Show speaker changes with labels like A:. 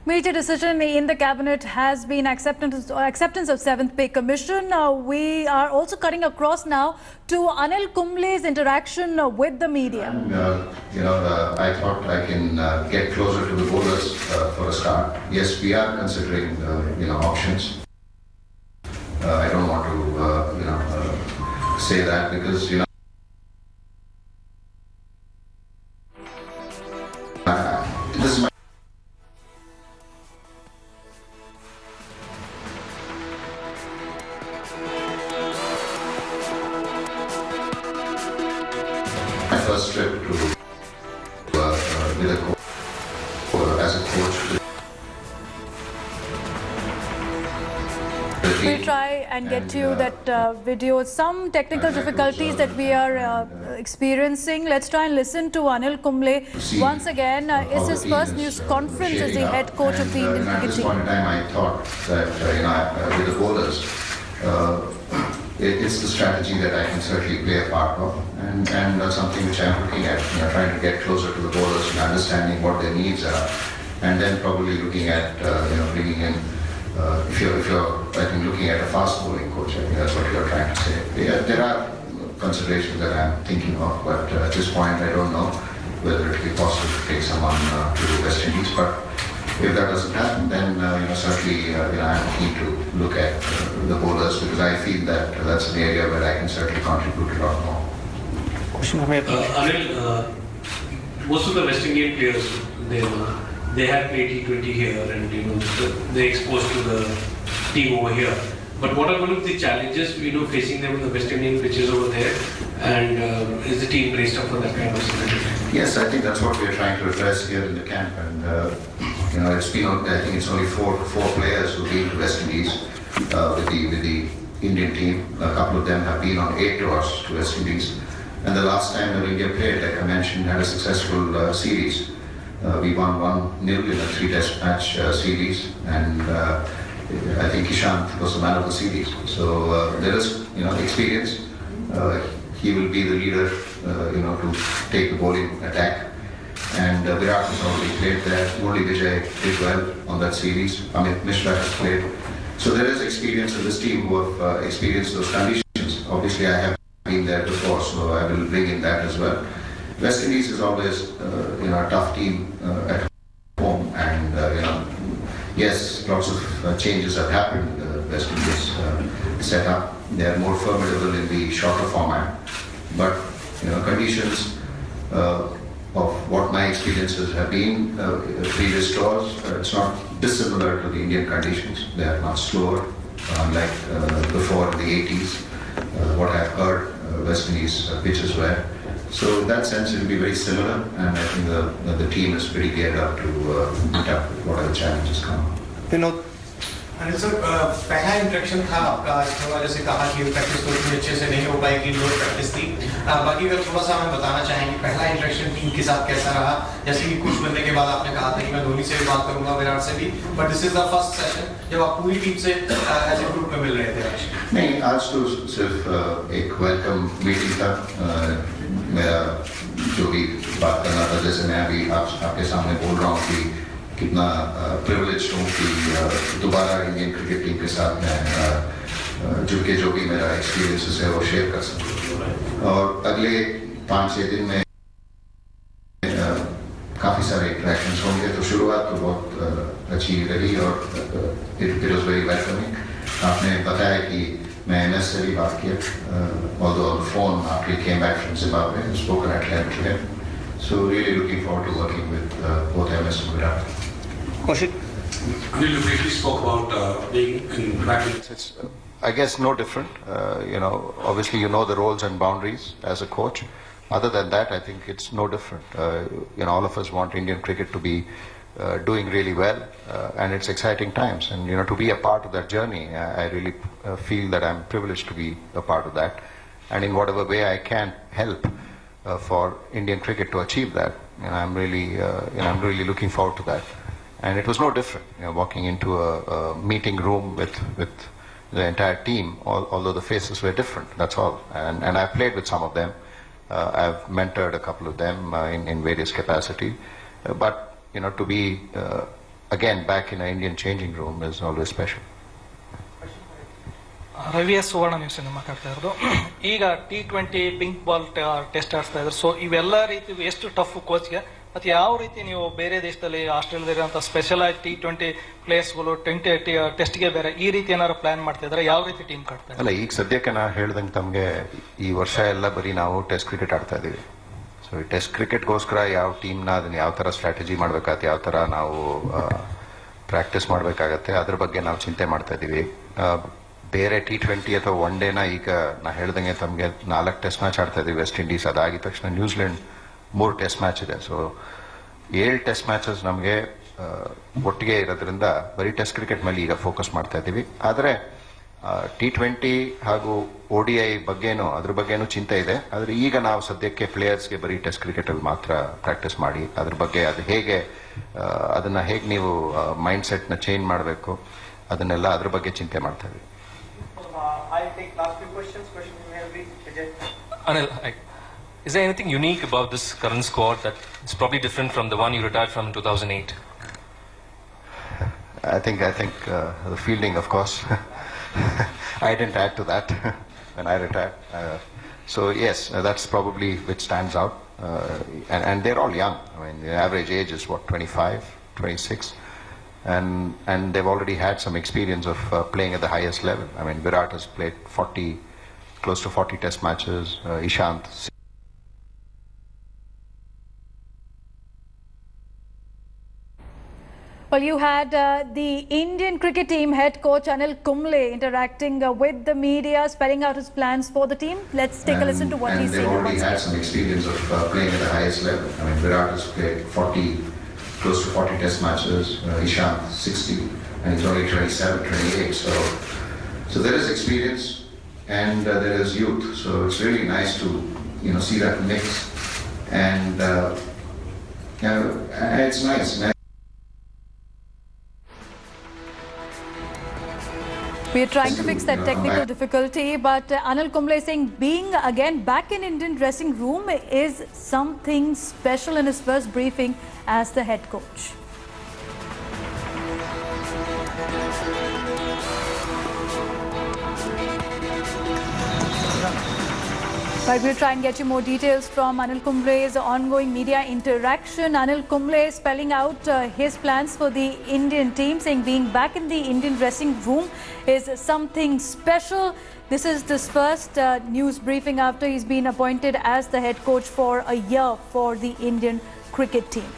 A: Major decision in the cabinet has been acceptance of 7th Pay Commission. We are also cutting across now to Anil Kumble's interaction with the media.
B: I thought I can get closer to the bowlers for a start. Yes, we are considering options. I don't want to say that because this is my first trip to with a coach, as a coach.
A: We'll try and get to you that video. Some technical difficulties that we are experiencing. Let's try and listen to Anil Kumble once again. It's his first news conference as the head coach of the Indian cricket team.
B: At this point in time, I thought that with the bowlers, it's the strategy that I can certainly play a part of, and something which I'm looking at, trying to get closer to the bowlers and understanding what their needs are, and then probably looking at bringing in. If you're, I think, looking at a fast bowling coach, I think that's what you're trying to say. Yeah, there are considerations that I'm thinking of, but at this point, I don't know whether it will be possible to take someone to the West Indies. But if that doesn't happen, then certainly I'm keen to look at the bowlers because I feel that that's an area where I can certainly contribute a lot more.
C: Anil, most of the West Indian players, they had played T20 here and they're exposed to the team over here. But what are one of the challenges facing them on the West Indian pitches over there, and is the team braced up for that kind of scenario?
B: Yes, I think that's what we're trying to address here in the camp, and it's been, I think it's only four players who've been to West Indies with the Indian team. A couple of them have been on 8 tours to West Indies, and the last time that India played, like I mentioned, had a successful series. We won 1-0 in a 3-test match series, and I think Ishant was the man of the series. So there is, experience. He will be the leader, to take the bowling attack. And Virat has already played there. Murli Vijay did well on that series. Amit Mishra has played. So there is experience in this team who have experienced those conditions. Obviously, I have been there before, so I will bring in that as well. West Indies is always, a tough team at home, and yes, lots of changes have happened. West Indies set up; they are more formidable in the shorter format. But conditions of what my experiences have been previous tours, it's not dissimilar to the Indian conditions. They are much slower, unlike before in the 80s. What I've heard, West Indies pitches were. So in that sense, it will be very similar, and I think the team is pretty geared up to meet up with whatever challenges come.
D: Anil sir, पहला interaction था आपका आज थोड़ा जैसे कहा कि practice तो इतनी अच्छे से नहीं हो पाएगी, लो प्रैक्टिस थी। बाकी अगर थोड़ा सा हमें बताना चाहेंगे पहला इंट्रैक्शन टीम के साथ कैसा रहा, जैसे कि कुछ बनने के बाद आपने कहा था कि मैं धोनी से भी बात करूंगा, विराट से भी, but this is the first session जब आप पूरी टीम से एज ए ग्रुप में मिल रहे थे आज।
B: नहीं, आज तो सिर्फ एक वेलकम मीटिंग था। मेरा जो भी बात करना था, जैसे मैं अभी आपके सामने बोल रहा हूँ कि कितना प्रिविलेज हूँ कि दोबारा इंडियन क्रिकेट टीम के साथ मैं जुड़ के जो भी मेरा एक्सपीरियंसेस है वो शेयर कर सकूँ। और अगले 5-6 दिन में काफ़ी सारे इंटरेक्शंस होंगे, तो शुरुआत तो बहुत अच्छी रही और इट वाज वेरी वेलकमिंग। आपने बताया कि मैं MS से भी बात किया, although on the phone after he came back from Zimbabwe, I spoke at length to him. So really looking forward to working with both MS and Virat.
D: Kaushik,
C: Anil, you briefly spoke about being in practice.
B: It's, I guess, no different. Obviously you know the roles and boundaries as a coach. Other than that, I think it's no different. All of us want Indian cricket to be doing really well, and it's exciting times. And to be a part of that journey, I really feel that I'm privileged to be a part of that. And in whatever way I can help for Indian cricket to achieve that, I'm really looking forward to that. And it was no different, walking into a meeting room with the entire team, although the faces were different, that's all. And I've played with some of them. I've mentored a couple of them in various capacity. But, to be again back in an Indian changing room is always special.
E: Ravi S Suvarna ನ್ಯೂಸಿಂದ ಮಾತಾಡ್ತಾ ಇರೋದು. ಈಗ T20 pink ball test ಆಡ್ತಾ ಇದ್ರು. So ಇವೆಲ್ಲ ರೀತಿ ಎಷ್ಟು tough ಕೋಚ್ಗೆ, ಮತ್ತು ಯಾವ ರೀತಿ ನೀವು ಬೇರೆ ದೇಶದಲ್ಲಿ ಆಸ್ಟ್ರೇಲಿಯಾದಲ್ಲಿರುವಂಥ ಸ್ಪೆಷಲ್ ಆಗಿ T20 ಪ್ಲೇಯರ್ಸ್ಗಳು ಟೆಸ್ಟ್ಗೆ ಬೇರೆ ಈ ರೀತಿ ಏನಾದ್ರು ಪ್ಲಾನ್ ಮಾಡ್ತಾ ಇದ್ದಾರೆ? ಯಾವ ರೀತಿ ಟೀಮ್ ಕಟ್ತಾ ಇದ್ದಾರೆ?
B: ಅಲ್ಲ, ಈಗ ಸದ್ಯಕ್ಕೆ ನಾ ಹೇಳ್ದಂಗೆ ತಮಗೆ ಈ ವರ್ಷ ಎಲ್ಲ ಬರೀ ನಾವು ಟೆಸ್ಟ್ ಕ್ರಿಕೆಟ್ ಆಡ್ತಾ ಇದ್ದೀವಿ. ಸೊ ಈ ಟೆಸ್ಟ್ ಕ್ರಿಕೆಟ್ಗೋಸ್ಕರ ಯಾವ ಟೀಮ್ನ ಅದನ್ನ ಯಾವ ಥರ ಸ್ಟ್ರಾಟಜಿ ಮಾಡಬೇಕಾಗತ್ತೆ, ಯಾವ ಥರ ನಾವು ಪ್ರಾಕ್ಟೀಸ್ ಮಾಡಬೇಕಾಗತ್ತೆ, ಅದ್ರ ಬಗ್ಗೆ ನಾವು ಚಿಂತೆ ಮಾಡ್ತಾ ಇದ್ದೀವಿ. ಬೇರೆ T20 ಅಥವಾ ಒನ್ ಡೇನ ಈಗ ನಾ ಹೇಳ್ದಂಗೆ ತಮಗೆ 4 ಟೆಸ್ಟ್ ಮ್ಯಾಚ್ ಆಡ್ತಾ ಇದ್ದೀವಿ ವೆಸ್ಟ್ ಇಂಡೀಸ್. ಅದಾಗಿದ ತಕ್ಷಣ ನ್ಯೂಜಿಲೆಂಡ್ 3 ಟೆಸ್ಟ್ ಮ್ಯಾಚ್ ಇದೆ. ಸೊ 7 ಟೆಸ್ಟ್ ಮ್ಯಾಚಸ್ ನಮಗೆ ಒಟ್ಟಿಗೆ ಇರೋದ್ರಿಂದ ಬರೀ ಟೆಸ್ಟ್ ಕ್ರಿಕೆಟ್ ಮೇಲೆ ಈಗ ಫೋಕಸ್ ಮಾಡ್ತಾ ಇದ್ದೀವಿ. ಆದರೆ T20 ಹಾಗೂ ODI ಬಗ್ಗೆನೂ ಅದ್ರ ಬಗ್ಗೆನೂ ಚಿಂತೆ ಇದೆ. ಆದರೆ ಈಗ ನಾವು ಸದ್ಯಕ್ಕೆ ಪ್ಲೇಯರ್ಸ್ಗೆ ಬರೀ ಟೆಸ್ಟ್ ಕ್ರಿಕೆಟಲ್ಲಿ ಮಾತ್ರ ಪ್ರಾಕ್ಟೀಸ್ ಮಾಡಿ ಅದ್ರ ಬಗ್ಗೆ ಅದು ಹೇಗೆ ಅದನ್ನು ಹೇಗೆ ನೀವು ಮೈಂಡ್ ಸೆಟ್ನ ಚೇಂಜ್ ಮಾಡಬೇಕು ಅದನ್ನೆಲ್ಲ ಅದ್ರ ಬಗ್ಗೆ ಚಿಂತೆ ಮಾಡ್ತಾ ಇದ್ದೀವಿ.
F: I'll take last few questions. Question you have Vijay.
G: Anil, is there anything unique about this current squad that is probably different from the one you retired from in 2008?
B: I think the fielding, of course. I didn't add to that when I retired. So yes, that's probably which stands out. And they're all young. I mean, the average age is what, 25, 26. And they've already had some experience of playing at the highest level. I mean, Virat has played close to 40 test matches, Ishant.
A: Well, you had the Indian cricket team head coach Anil Kumble interacting with the media, spelling out his plans for the team. Let's take a listen to what he's saying.
B: And they've already had some experience of playing at the highest level. I mean, Virat has played close to 40 test matches, Ishant 60, and he's only 27, 28. So there is experience and there is youth. So it's really nice to see that mix, and it's nice.
A: We are trying to fix that technical difficulty, but Anil Kumble is saying being again back in Indian dressing room is something special in his first briefing as the head coach. Right, we'll try and get you more details from Anil Kumble's ongoing media interaction. Anil Kumble spelling out his plans for the Indian team, saying being back in the Indian dressing room is something special. This is his first news briefing after he's been appointed as the head coach for a year for the Indian cricket team.